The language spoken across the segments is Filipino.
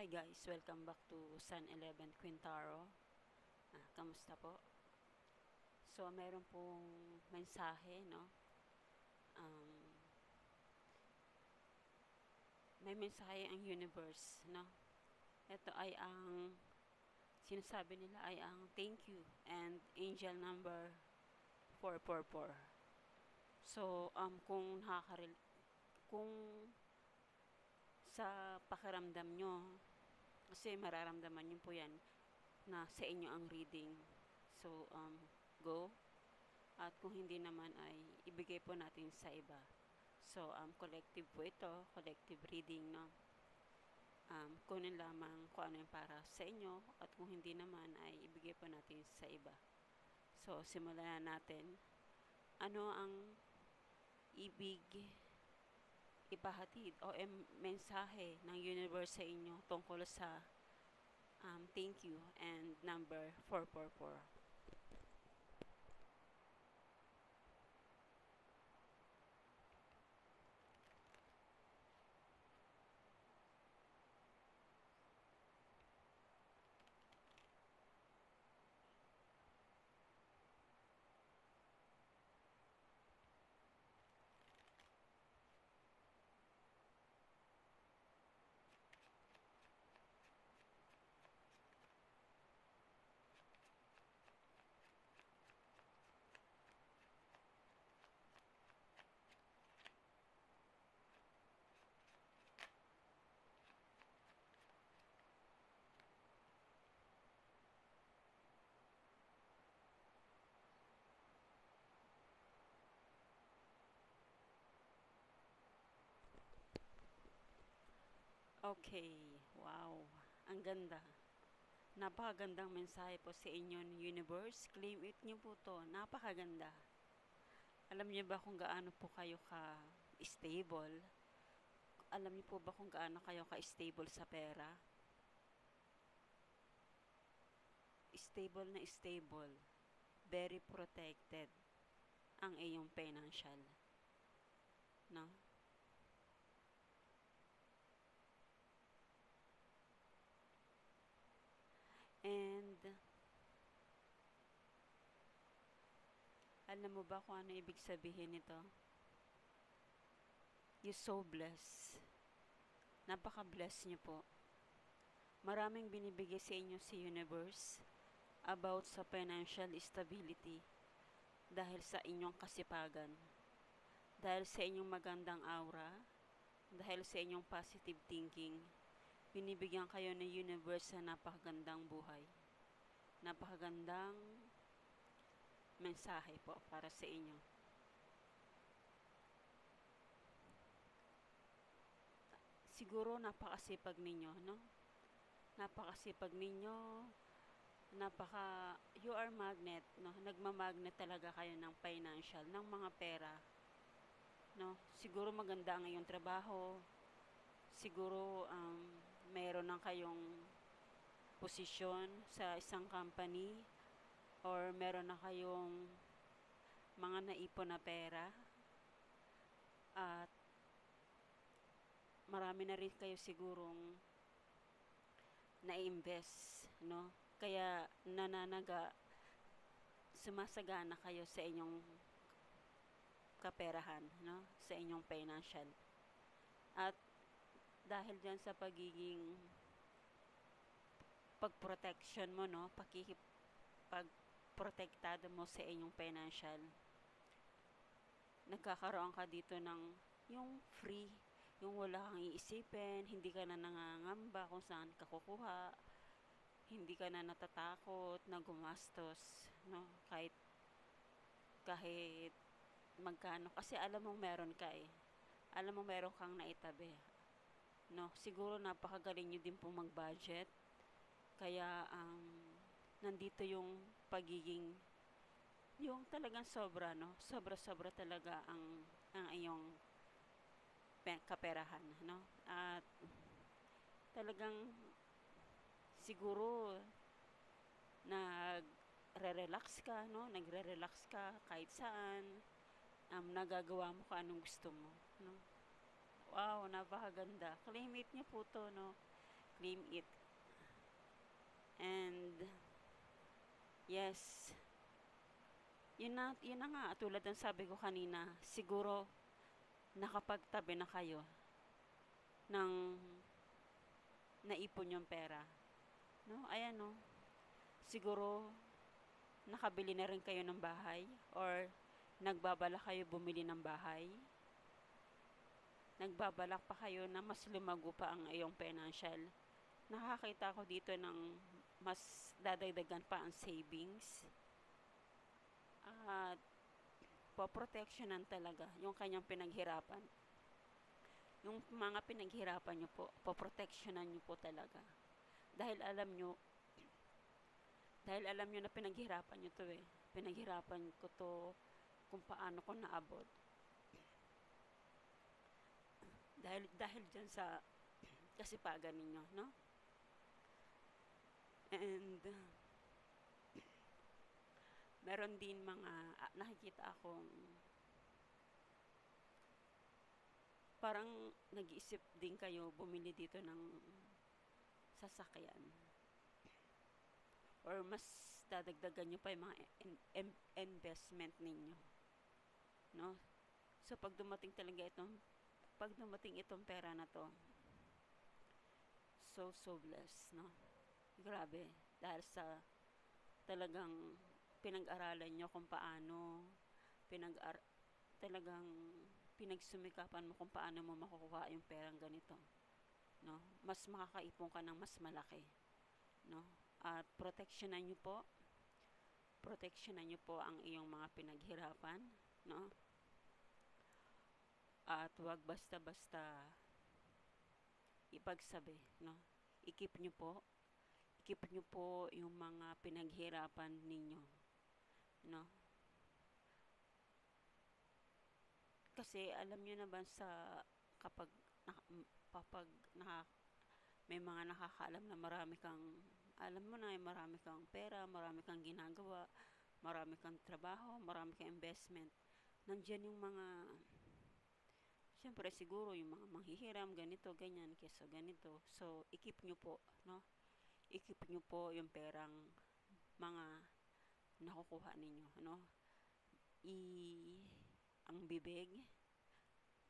Hi guys, welcome back to Sun 11 Quintaro. Kamusta po? So, meron pong mensahe, no? May mensahe ang universe, no? Ito ay ang sinasabi nila ay ang thank you and angel number 444. So, kung sa pakiramdam nyo, kasi mararamdaman nyo po yan na sa inyo ang reading. So, go. At kung hindi naman ay ibigay po natin sa iba. So, collective po ito, collective reading, no? Kunin lamang kung ano yung para sa inyo at kung hindi naman ay ibigay po natin sa iba. So, simulan natin. Ano ang ibig ipahatid o mensahe ng universe sa inyo tungkol sa thank you and number 444? Okay, wow, ang ganda. Napakagandang mensahe po sa inyo ng universe. Claim it nyo po to. Napakaganda. Alam niyo ba kung gaano po kayo ka-stable? Alam niyo po ba kung gaano kayo ka-stable sa pera? Stable na stable. Very protected ang iyong financial. No? And alam mo ba kung ano ibig sabihin nito? You're so blessed. Napaka-bless niyo po. Maraming binibigay sa inyo si universe about sa financial stability dahil sa inyong kasipagan, dahil sa inyong magandang aura, dahil sa inyong positive thinking. Binibigyan kayo ng universe na napakagandang buhay, napakagandang mensahe po para sa inyo. Siguro napakasipag ninyo, no? Napakasipag ninyo, you are magnet, no? Nagmamagnet talaga kayo ng financial, ng mga pera, no? Siguro maganda ang iyong trabaho, siguro mayroon ng kayong posisyon sa isang company, or meron na kayong mga naipon na pera, at marami na rin kayo sigurong na-invest, no? Kaya sumasagana kayo sa inyong kaperahan, no? Sa inyong financial. At dahil dyan sa pagiging pag-protection mo, no? Pag-protektado mo sa inyong financial, nagkakaroon ka dito ng yung free, yung wala kang iisipin, hindi ka na nangangamba kung saan ka kukuha, hindi ka na natatakot na gumastos, no? Kahit magkano, kasi alam mong meron ka alam mong meron kang naitabi, no? Siguro napakagaling nyo din po mag-budget, kaya nandito yung pagiging yung talagang sobra, no? Sobra talaga ang iyong kaperahan, no? At talagang siguro nagre-relax ka, no? Nagre-relax ka kahit saan. Nagagawa mo kung anong gusto mo, no? Wow, napakaganda. Claim it niyo po to, no? claim it. And yes, yun na nga, tulad ng sabi ko kanina, siguro nakapagtabi na kayo ng naipon yung pera. No? Ayan no, siguro nakabili na rin kayo ng bahay or nagbabala kayo bumili ng bahay. Nagbabalak pa kayo na mas lumago pa ang iyong financial. Nakakita ko dito ng mas dadagdagan pa ang savings. At poproteksyonan talaga yung kanyang pinaghirapan. Yung mga pinaghirapan nyo po, poproteksyonan nyo po talaga. Dahil alam nyo na pinaghirapan nyo to eh. Pinaghirapan ko to kung paano ko naabot. Dahil dyan sa kasipagan ninyo, no? And meron din mga nakikita akong parang nag-iisip din kayo bumili dito ng sasakyan. Or mas dadagdagan nyo pa yung mga investment ninyo. No? So pag dumating itong pera na to, so blessed, no? Grabe. Dahil sa talagang pinag-aralan nyo kung paano, talagang pinagsumikapan mo kung paano mo makukuha yung perang ganito. No? Mas makakaipon ka ng mas malaki. No? At proteksyonan nyo po ang iyong mga pinaghirapan. No? At huwag basta-basta ipagsabi. No? Ikip nyo po yung mga pinaghirapan ninyo. No? Kasi alam nyo na ba kapag may mga nakakaalam na marami kang pera, marami kang ginagawa, marami kang trabaho, marami kang investment. Nandiyan yung mga, syempre siguro yung mga manghihiram, ganito, ganyan, keso ganito. So, ikip nyo po, no? Ikip nyo po yung perang mga nakukuha ninyo, no? Ang bibig,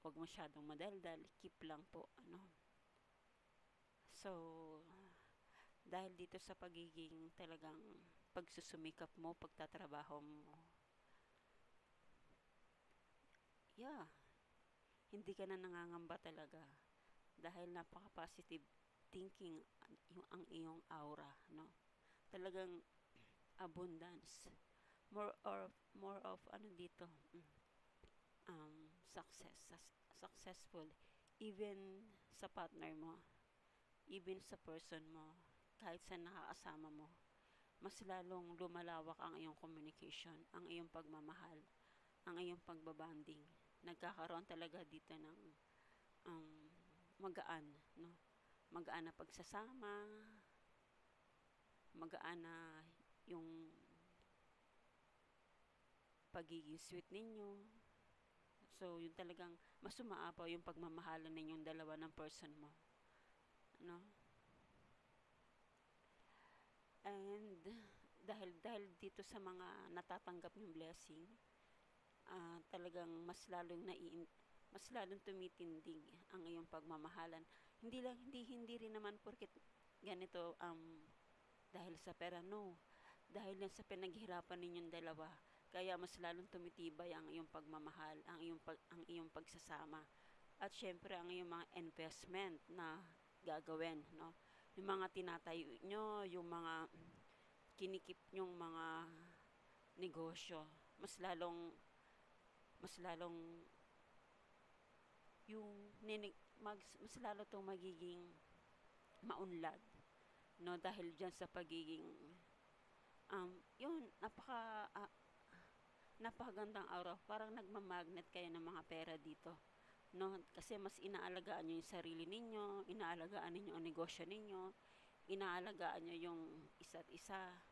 huwag masyadong madaldal, keep lang po, ano? So, dahil dito sa pagiging talagang pagsusumikap mo, pagtatrabaho mo, yeah, hindi ka na nangangamba talaga dahil napaka-positive thinking ang iyong aura, no? Talagang abundance. More of ano dito, successful even sa partner mo, even sa person mo, kahit sa nakakasama mo, mas lalong lumalawak ang iyong communication, ang iyong pagmamahal, ang iyong pagbabanding. Nagkakaroon talaga dito ng magaan, no? Magaan na pagsasama, magaan na yung pagiging sweet ninyo. So, yun talagang mas umaapaw yung pagmamahalan ninyong dalawa ng person mo. No? And dahil dito sa mga natatanggap yung blessing, talagang mas lalong tumitindig ang iyong pagmamahalan. Hindi rin naman porket ganito dahil sa pera, no. Dahil lang sa pinaghirapan ninyong dalawa, kaya mas lalong tumitibay ang iyong pagmamahal, ang iyong pagsasama. At syempre ang iyong mga investment na gagawin, no. Yung mga tinatayo nyo, yung mga kinikip nyong mga negosyo, mas lalong mas lalo itong magiging maunlad, no, dahil dyan sa pagiging yun, napakagandang araw, parang nagmamagnet kayo ng mga pera dito, no, kasi mas inaalagaan nyo yung sarili ninyo, inaalagaan ninyo ang negosyo ninyo, inaalagaan nyo yung isa't isa,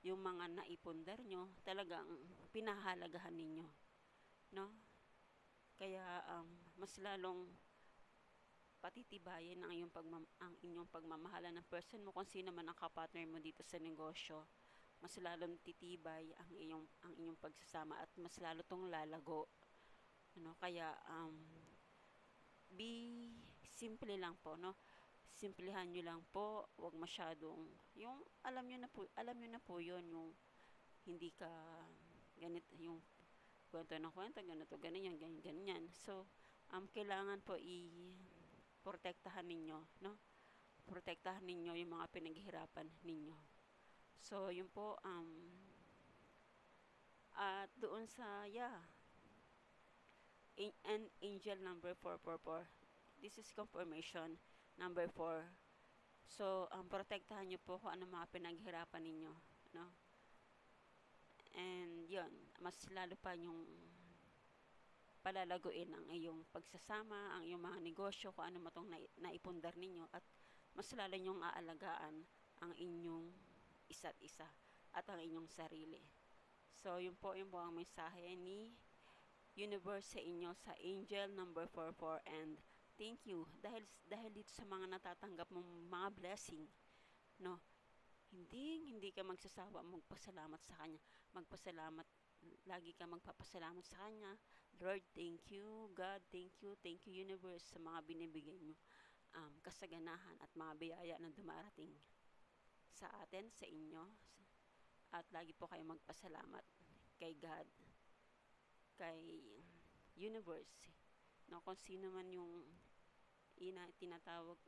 yung mga naipundar nyo, talagang pinahalagahan ninyo, no? Kaya mas lalong patitibayin ang inyong pagmamahalan ng person mo, kung sino man ang kapartner mo dito sa negosyo, mas lalong titibay ang inyong pagsasama at mas lalo tong lalago. Kaya be simple lang po, simplehan nyo lang po, wag masyadong yung alam nyo na po yun, yung hindi ka ganito, yung kwento ng kwento, ganito, ganyan, ganyan. So kailangan po protektahan ninyo, protektahan ninyo yung mga pinaghihirapan ninyo. So yun po, at doon sa and angel number 444, this is confirmation number 4. So protektahan nyo po kung ano mga pinaghihirapan ninyo, and yun, mas lalo pa yung palalaguin ang iyong pagsasama, ang iyong mga negosyo, kung ano matong naipundar ninyo, at mas lalo nyong aalagaan ang inyong isa't isa at ang inyong sarili. So yun po ang mensahe ni universe sa inyo sa angel number 44, and thank you dahil dito sa mga natatanggap mong mga blessing, hindi ka magsasawa magpasalamat sa kanya. Lagi ka magpapasalamat sa kanya. Lord, thank you. God, thank you universe sa mga binibigay nyo kasaganahan at mga biyaya na dumarating sa atin, sa inyo, at lagi po kayo magpasalamat kay God, kay universe, kung sino man yung tinatawag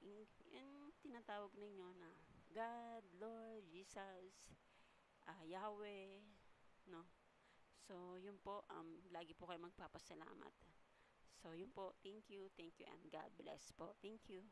ninyo na God, Lord, Jesus, Yahweh, so yun po, lagi po kayo magpapasalamat. So yun po, thank you, and God bless po. Thank you.